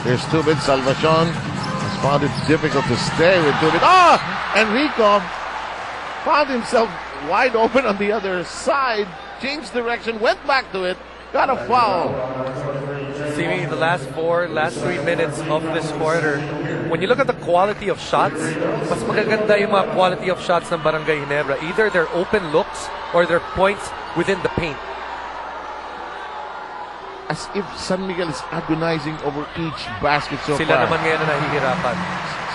Here's Tubid. Salvacion has found it difficult to stay with Tubid. Oh! Enrico found himself wide open on the other side, changed direction, went back to it, got a foul. See me in the last 3 minutes of this quarter, when you look at the quality of shots, mas magaganda yung mga quality of shots ng Barangay Ginebra. Either they're open looks or they're points within the paint. As if San Miguel is agonizing over each basket so Sila far. naman ngayon na nahihirapan.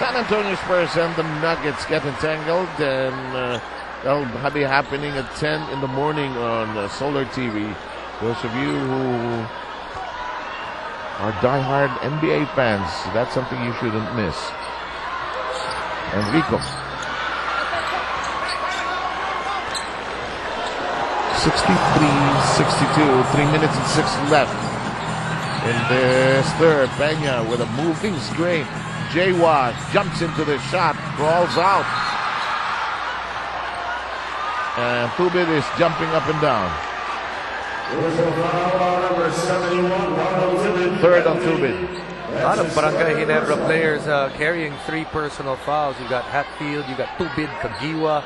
San Antonio Spurs and the Nuggets get entangled, and that'll be happening at 10 in the morning on Solar TV. Those of you who are diehard NBA fans, that's something you shouldn't miss. Enrico. 63-62, 3 minutes and 6 left in this third. Peña with a moving screen. Jaywa jumps into the shot, crawls out. And Tubid is jumping up and down. Third on Tubid. A lot of Barangay Ginebra players carrying 3 personal fouls. You got Hatfield, you got Tubid, Kagiwa,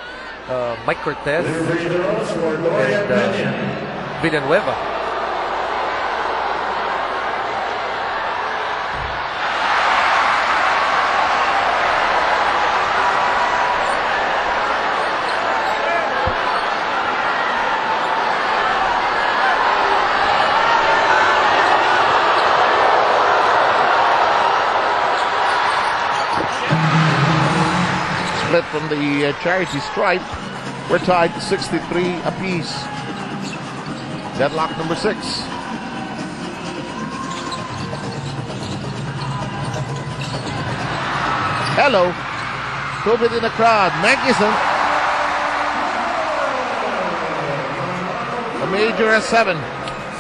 Mike Cortez, and Villanueva. Split from the charity stripe. We're tied to 63 apiece. Deadlock number 6. Hello. Tubid in the crowd. Mankison. A major at 7.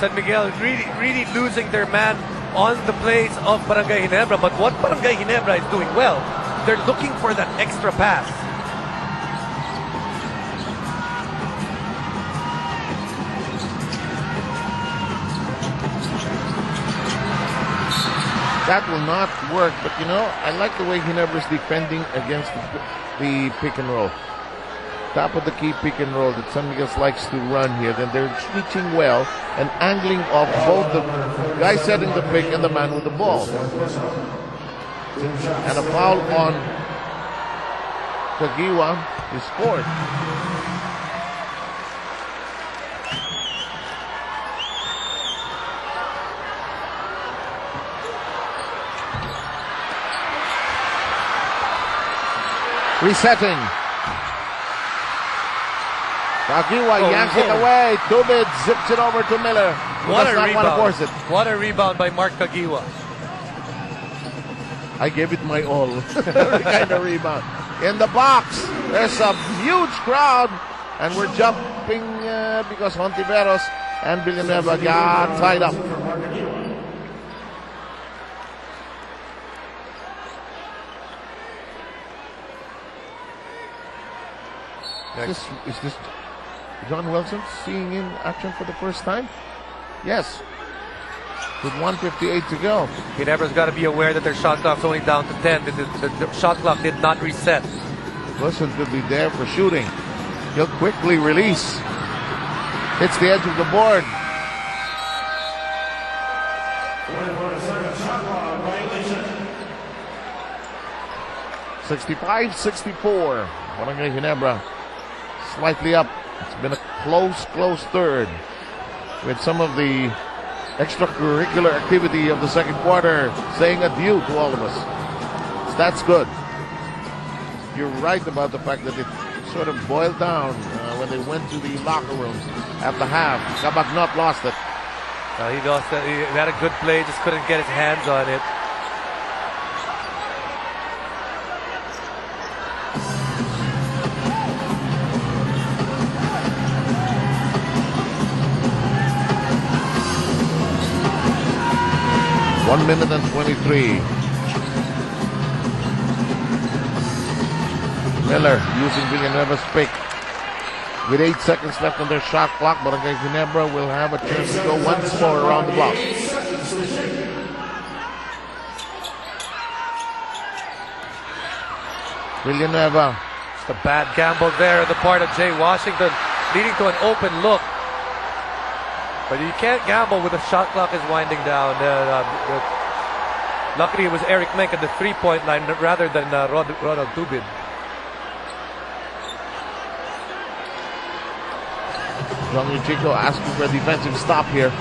San Miguel really losing their man on the plays of Barangay Ginebra. But what Barangay Ginebra is doing well, they're looking for that extra pass. That will not work, but you know, I like the way Ginebra is defending against the pick and roll. Top of the key pick and roll that San Miguel likes to run here. Then they're switching well and angling off both the guy setting the pick and the man with the ball. And a foul on Kagiwa is scored. Resetting. Kagiwa yanks it away. Tubid zips it over to Miller. What a does not want to force it. What a rebound by Mark Kagiwa. I gave it my all. Kind of rebound. In the box, there's a huge crowd, and we're jumping because Hontiveros and Villanueva got tied up. Is this John Wilson seeing in action for the first time? Yes. With 1:58 to go. Ginebra's got to be aware that their shot clock's only down to 10. The shot clock did not reset. Wilson could be there for shooting. He'll quickly release. Hits the edge of the board. (65-64). Barangay Ginebra slightly up. It's been a close third with some of the extracurricular activity of the second quarter saying adieu to all of us. That's good. You're right about the fact that it sort of boiled down when they went to the locker rooms at the half. Cabagnot lost it. He lost it. He had a good play, just couldn't get his hands on it. One minute and 23. Miller using Villanueva's pick. With 8 seconds left on their shot clock, Barangay Ginebra will have a chance to go once more around the block. Villanueva. Just a bad gamble there on the part of Jay Washington, leading to an open look. But you can't gamble with the shot clock is winding down. Luckily, it was Eric Menk at the three-point line rather than Ronald Tubid. Young Chico asking for a defensive stop here.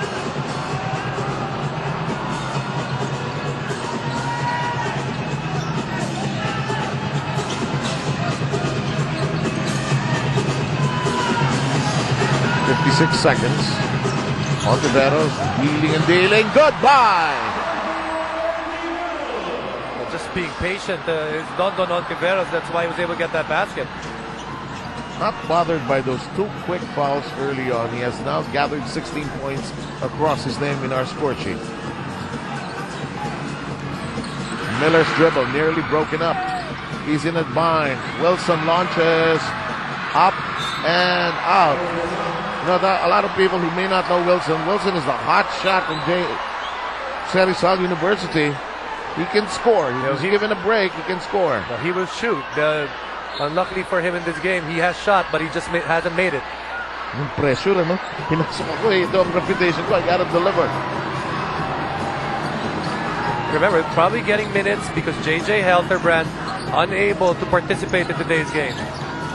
"56 seconds. Ontiveros wheeling and dealing. Goodbye." Just being patient. It's Don Ontiveros. That's why he was able to get that basket. Not bothered by those two quick fouls early on. He has now gathered 16 points across his name in our score sheet. Miller's dribble nearly broken up. He's in a bind. Wilson launches up and out. You know, a lot of people who may not know Wilson. Wilson is the hot shot from Rizal University. He can score. He's given a break. He can score. No, he will shoot. Unluckily for him in this game, he has shot, but he just hasn't made it. Yung pressure, ano? Pinasok ako eh. Ito ang reputation ko. I gotta deliver. Remember, probably getting minutes because J.J. Helterbrand unable to participate in today's game.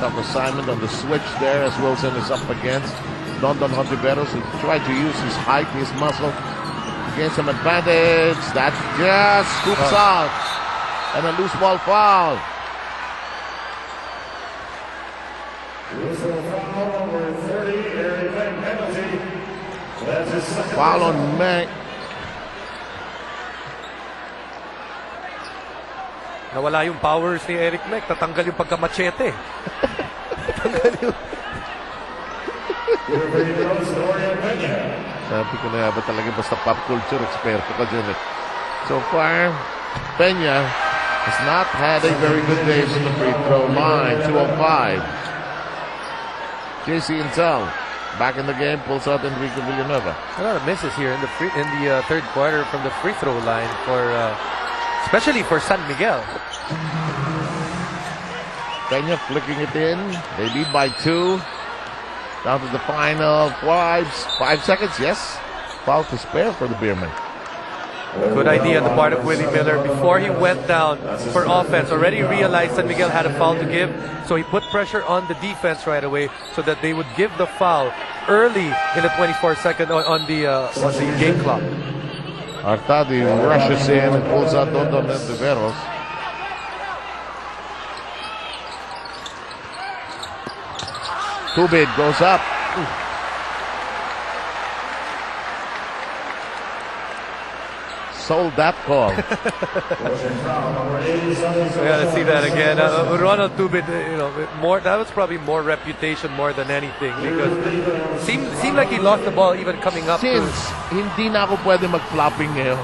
Tough assignment on the switch there as Wilson is up against Don Hontiveros, who tried to use his height, his muscle, gain some advantage. That just scoops out. And a loose ball foul. Foul on Menk. Nawala yung powers ni Eric Menk. Tatanggal yung pagka-machete. Tatanggal yung... Sabi ko na ba talaga basta pop culture expert ka dyan eh. So far, Peña has not had a very good day from the free throw line. 2:05. JC Intel back in the game, pulls out Enrique Villanueva. A lot of misses here in the third quarter from the free throw line for especially for San Miguel. Peña flicking it in. They lead by 2. Down to the final 5 seconds. Yes, foul to spare for the Beermen. Good idea on the part of Willie Miller. Before he went down for offense, already realized San Miguel had a foul to give, so he put pressure on the defense right away so that they would give the foul early in the 24-second on the game clock. Artadi rushes in and pulls out Don Ontiveros. Tubid goes up. Sold that call. We gotta see that again. Ronald Tubid, that was probably more reputation more than anything because it seemed like he lost the ball even coming up. Since hindi na ako pwede mag-flopping ngayon.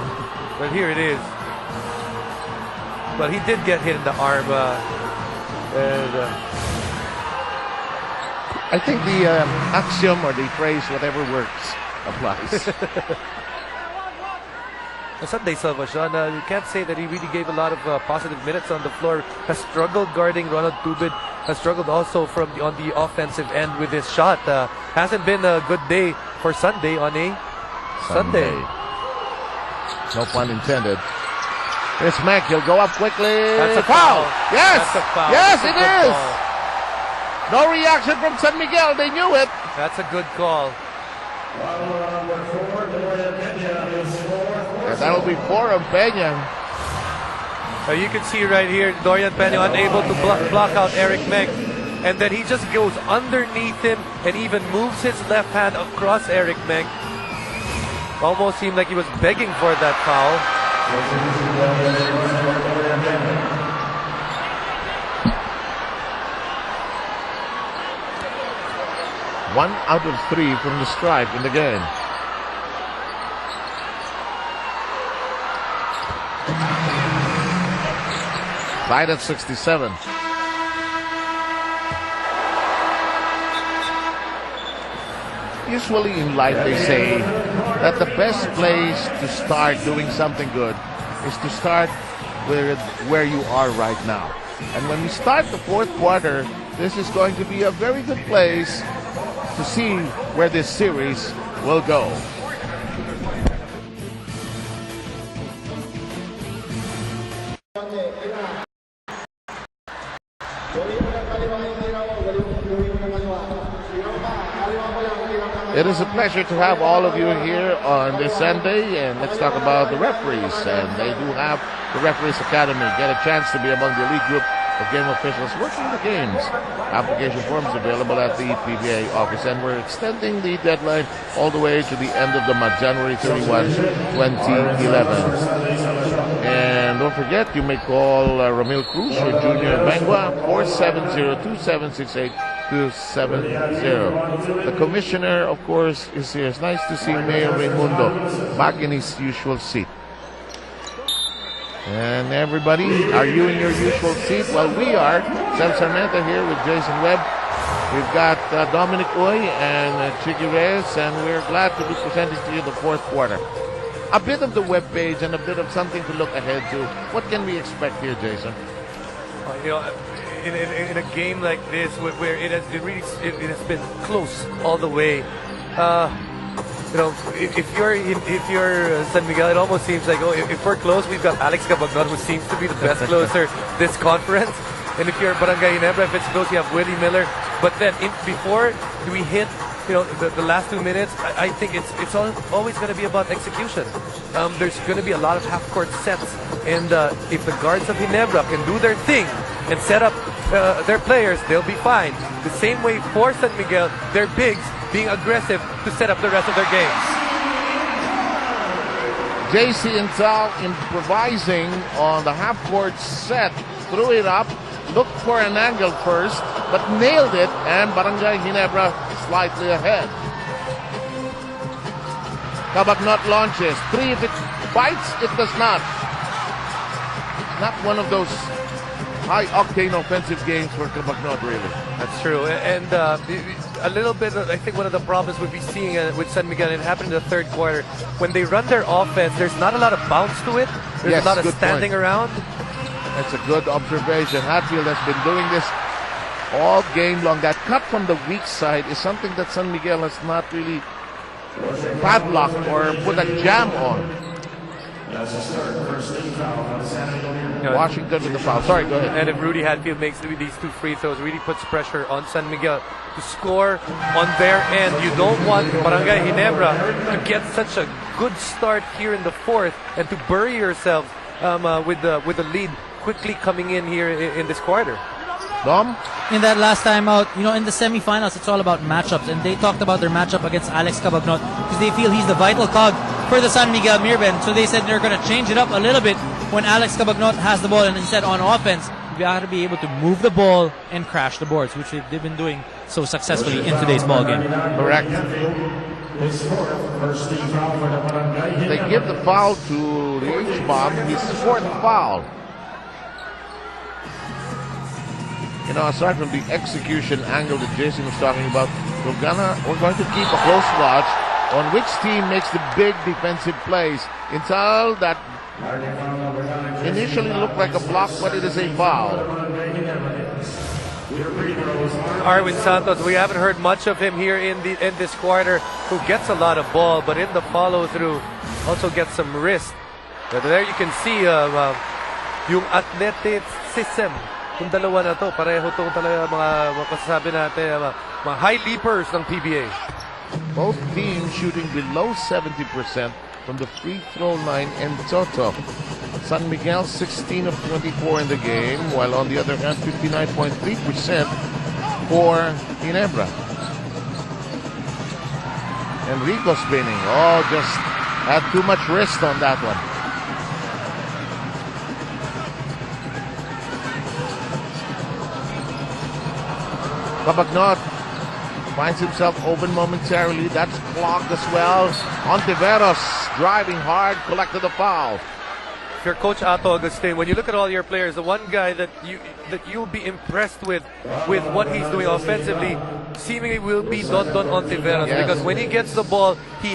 But here it is. But he did get hit in the arm. I think the axiom or the phrase, whatever works, applies. Sunday Salvacion, you can't say that he really gave a lot of positive minutes on the floor. Has struggled guarding Ronald Tubid. Has struggled also on the offensive end with his shot. Hasn't been a good day for Sunday on a Sunday. No pun intended. Here's Menk. He'll go up quickly. That's a foul. Yes. That's a foul. Yes, That's it is. No reaction from San Miguel. They knew it. That's a good call. And that'll be 4 on Peña. You can see right here, Dorian Peña unable to block out Eric Menk. And then he just goes underneath him and even moves his left hand across Eric Menk. Almost seemed like he was begging for that foul. One out of 3 from the stripe in the game. Tied at 67. Usually in life they say that the best place to start doing something good is to start with where you are right now. And when we start the fourth quarter, this is going to be a very good place to see where this series will go. It is a pleasure to have all of you here on this Sunday, and let's talk about the referees. And they do have the Referees Academy. Get a chance to be among the elite group of game officials working the games. Application forms available at the PBA office, and we're extending the deadline all the way to the end of the month, January 31, 2011. And don't forget, you may call Ramil Cruz or Junior Bangua, 470-2768. 270. The commissioner, of course, is here. It's nice to see Mayor Raimundo back in his usual seat. And everybody, are you in your usual seat? Well, we are. Sam Sarmenta here with Jason Webb. We've got Dominic Uy and Chicky Reyes, and we're glad to be presenting to you the fourth quarter. A bit of the web page and a bit of something to look ahead to. What can we expect here, Jason? In a game like this, where it has been close all the way, if you're San Miguel, it almost seems like, if we're close, we've got Alex Cabagnot, who seems to be the best closer this conference. And if you're Barangay Ginebra, if it's close, you have Willie Miller. But then before we hit the last 2 minutes, I think it's always going to be about execution. There's going to be a lot of half-court sets, and if the guards of Ginebra can do their thing and set up their players, they'll be fine. The same way for San Miguel, their bigs being aggressive to set up the rest of their games. JC Intal improvising on the half-court set, threw it up, looked for an angle first, but nailed it, and Barangay Ginebra slightly ahead. Cabagnot launches. 3 if it bites, it does not. Not one of those high-octane offensive games for Cabagnot, really. That's true. And a little bit, I think one of the problems we'll be seeing with San Miguel, it happened in the third quarter, when they run their offense, there's not a lot of bounce to it. There's a lot of standing around. That's a good observation. Hatfield has been doing this all game long. That cut from the weak side is something that San Miguel has not really padlocked or put a jam on. Washington with the foul. Sorry, go ahead. And if Rudy Hatfield makes these 2 free throws, really puts pressure on San Miguel to score on their end. You don't want Barangay Ginebra to get such a good start here in the fourth and to bury yourself with the lead quickly coming in here in this quarter. Dom? In that last time out, in the semifinals, it's all about matchups, and they talked about their matchup against Alex Cabagnot because they feel he's the vital cog for the San Miguel Mirben. So they said they're going to change it up a little bit when Alex Cabagnot has the ball, and instead on offense, we got to be able to move the ball and crash the boards, which they've been doing so successfully in today's ball game. Correct. They give the foul to the H-bomb, his 4th foul. Aside from the execution angle that Jason was talking about, we're going to keep a close watch on which team makes the big defensive plays. Until that initially looked like a block, but it is a foul. Arwin Santos, we haven't heard much of him here in this quarter, who gets a lot of ball, but in the follow-through also gets some wrist. But there you can see yung athleticism. Kung dalawa na to, pareho to talaga mga masasabi natin, mga high leapers ng PBA. Both teams shooting below 70% from the free throw line in total. San Miguel 16 of 24 in the game, while on the other hand 59.3% for Ginebra. Enrico spinning. Just had too much wrist on that one. Cabagnot finds himself open momentarily. That's blocked as well. Ontiveros driving hard, collected the foul. If you're Coach Ato Agustin, when you look at all your players, the one guy that you'll be impressed with what he's doing offensively, seemingly will be Don Ontiveros, because when he gets the ball, he